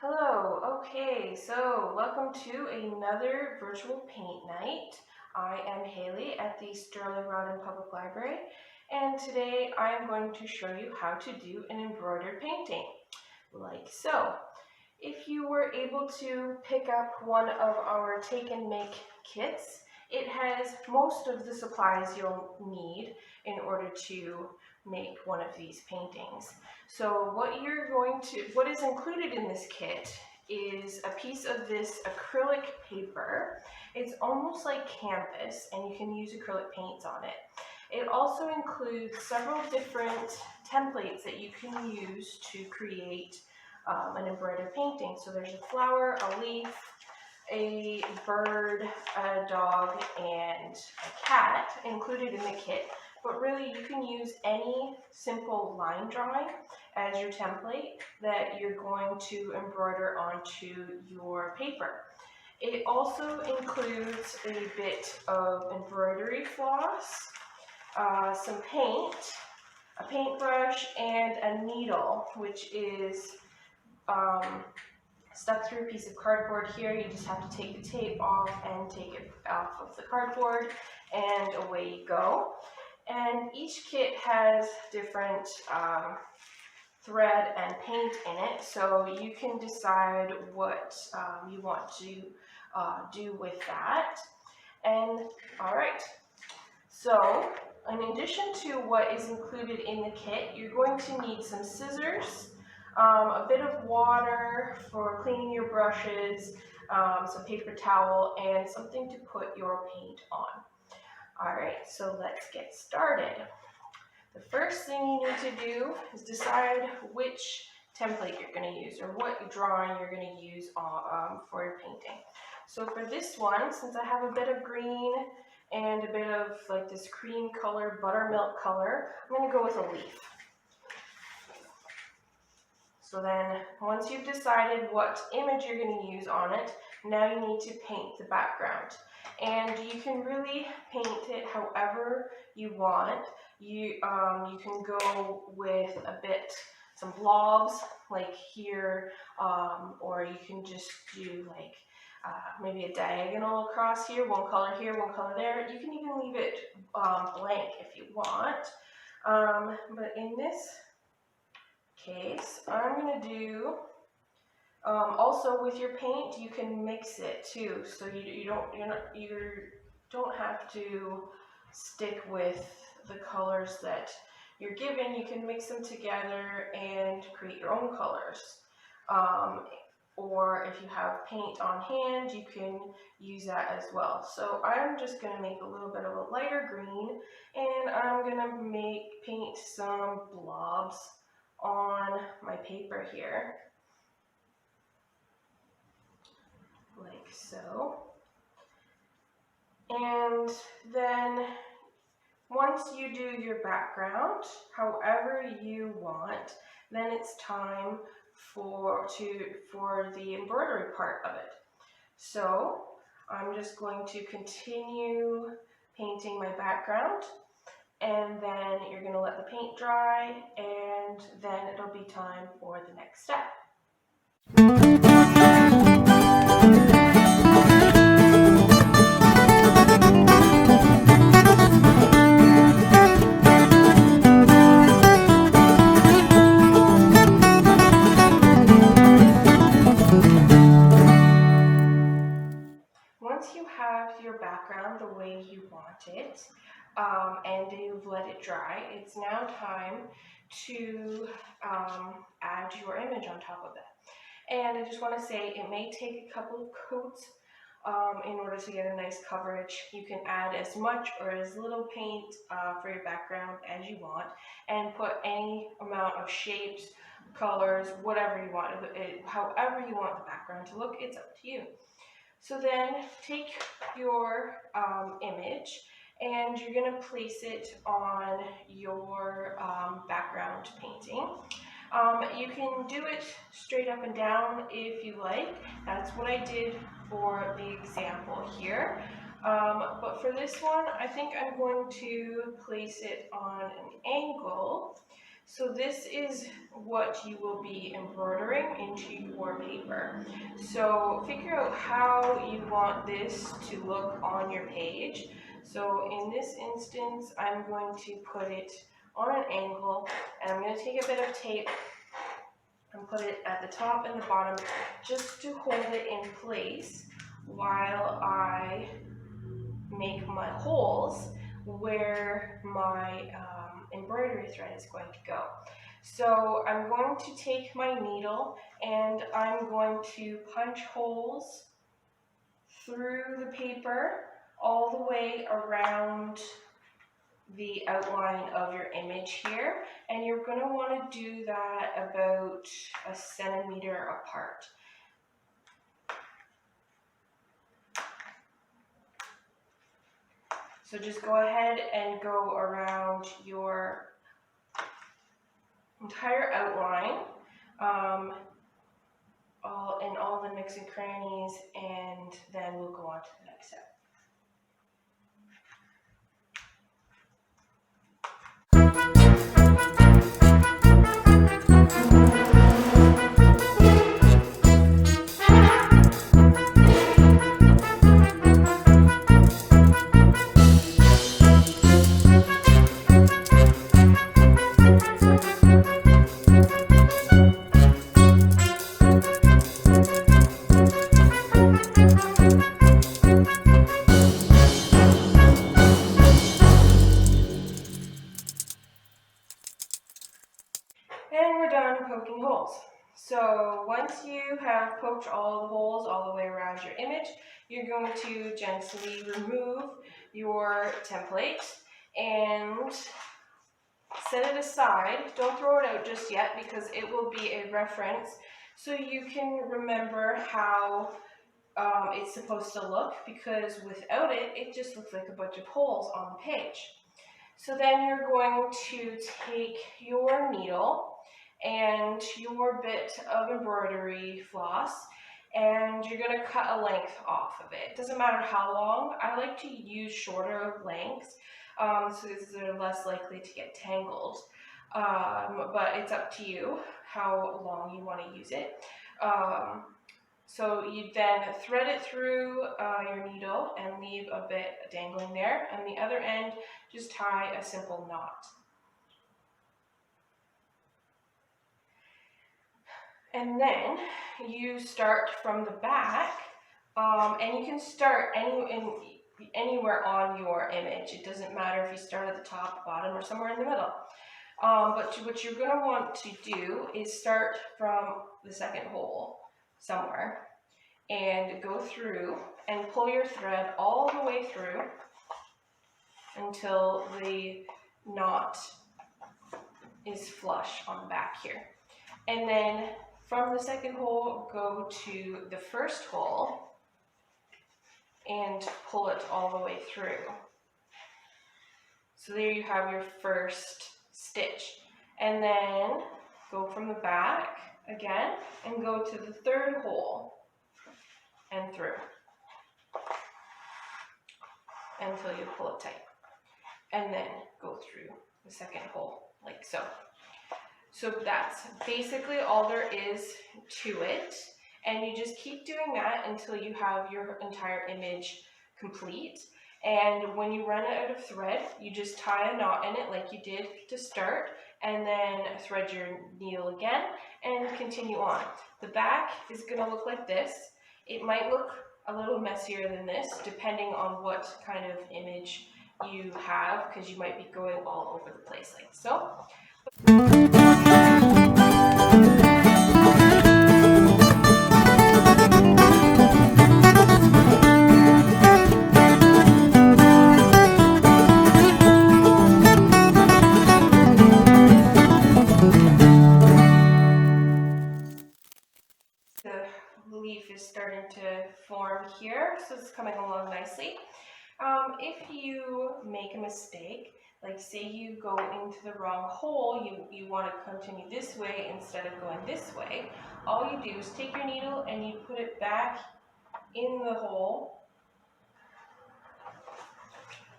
Hello, okay, so welcome to another virtual paint night. I am Haley at the Stirling-Rawdon Public Library, and today I am going to show you how to do an embroidered painting, like so. If you were able to pick up one of our take and make kits, it has most of the supplies you'll need in order to make one of these paintings. So what is included in this kit is a piece of this acrylic paper. It's almost like canvas and you can use acrylic paints on it. It also includes several different templates that you can use to create an embroidered painting. So there's a flower, a leaf, a bird, a dog, and a cat included in the kit. But really you can use any simple line drawing as your template that you're going to embroider onto your paper. It also includes a bit of embroidery floss, some paint, a paintbrush, and a needle, which is stuck through a piece of cardboard here. You just have to take the tape off and take it off of the cardboard, and away you go. And each kit has different thread and paint in it, so you can decide what you want to do with that. And all right, so in addition to what is included in the kit, you're going to need some scissors, a bit of water for cleaning your brushes, some paper towel, and something to put your paint on. All right, so let's get started. The first thing you need to do is decide which template you're going to use or what drawing you're going to use for your painting. So for this one, since I have a bit of green and a bit of like this cream color, buttermilk color, I'm going to go with a leaf. So then once you've decided what image you're going to use on it, now you need to paint the background. And you can really paint it however you want. You can go with some blobs like here, or you can just do like maybe a diagonal across here, one color here, one color there. You can even leave it blank if you want. But in this case, I'm going to do, also with your paint, you can mix it too, so you don't have to stick with the colors that you're given. You can mix them together and create your own colors. Or if you have paint on hand, you can use that as well. So I'm just going to make a little bit of a lighter green, and I'm going to paint some blobs on my paper here, like so. And then once you do your background however you want, then it's time for the embroidery part of it. So I'm just going to continue painting my background, and then you're going to let the paint dry, and then it'll be time for the next step. Once you have your background the way you want it, and you've let it dry, it's now time to add your image on top of it. And I just want to say it may take a couple of coats in order to get a nice coverage. You can add as much or as little paint for your background as you want, and put any amount of shapes, colors, whatever you want. However you want the background to look, it's up to you. So then take your image, and you're going to place it on your background painting. You can do it straight up and down if you like. That's what I did for the example here. But for this one, I think I'm going to place it on an angle So this is what you will be embroidering into your paper. So figure out how you want this to look on your page. So in this instance, I'm going to put it on an angle, and I'm going to take a bit of tape and put it at the top and the bottom just to hold it in place while I make my holes where my embroidery thread is going to go. So I'm going to take my needle and I'm going to punch holes through the paper all the way around the outline of your image here, and you're going to want to do that about a centimeter apart. So just go ahead and go around your entire outline, in all the nooks and crannies, and then we'll go on to the next step. And we're done poking holes. So once you have poked all the holes all the way around your image, you're going to gently remove your template and set it aside. Don't throw it out just yet because it will be a reference so you can remember how it's supposed to look, because without it, it just looks like a bunch of holes on the page. So then you're going to take your needle and your bit of embroidery floss, and you're going to cut a length off of it. It doesn't matter how long. I like to use shorter lengths so they're less likely to get tangled. But it's up to you how long you want to use it. So you then thread it through your needle and leave a bit dangling there, and the other end just tie a simple knot. And then you start from the back, and you can start anywhere on your image. It doesn't matter if you start at the top, bottom, or somewhere in the middle. But what you're going to want to do is start from the second hole somewhere and go through and pull your thread all the way through until the knot is flush on the back here. And then from the second hole, go to the first hole and pull it all the way through. So there you have your first stitch. And then go from the back again and go to the third hole and through until you pull it tight. And then go through the second hole like so. So that's basically all there is to it. And you just keep doing that until you have your entire image complete. And when you run out of thread, you just tie a knot in it like you did to start, and then thread your needle again and continue on. The back is going to look like this. It might look a little messier than this depending on what kind of image you have, because you might be going all over the place like so. The leaf is starting to form here, so it's coming along nicely. If you make a mistake, like say you go into the wrong hole, you want to continue this way instead of going this way, all you do is take your needle and you put it back in the hole,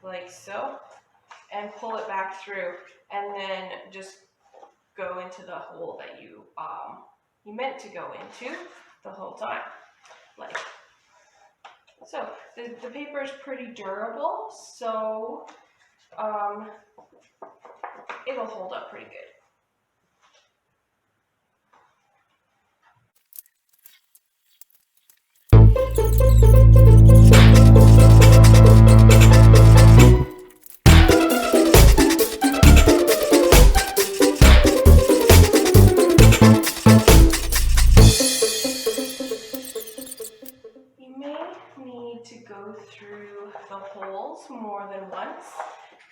like so, and pull it back through, and then just go into the hole that you meant to go into the whole time. Like so. The paper is pretty durable, so it'll hold up pretty good. Need to go through the holes more than once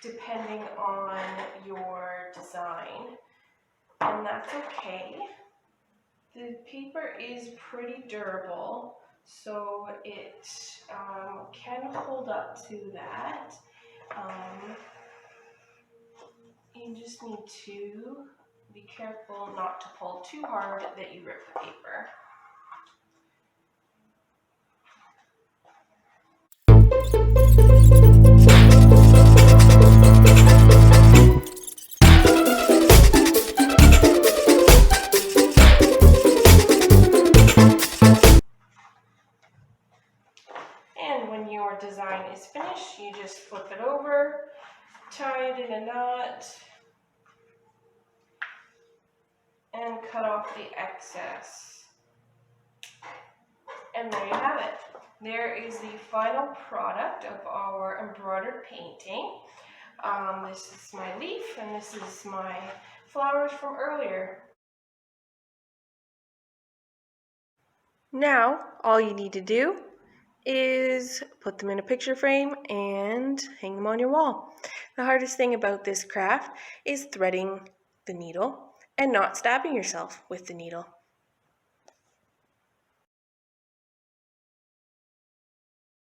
depending on your design, and that's okay. The paper is pretty durable, so it can hold up to that. You just need to be careful not to pull too hard that you rip the paper. And when your design is finished, you just flip it over, tie it in a knot, and cut off the excess. And there you have it. There is the final product of our embroidered painting. This is my leaf, and this is my flowers from earlier. Now, all you need to do is put them in a picture frame and hang them on your wall. The hardest thing about this craft is threading the needle and not stabbing yourself with the needle.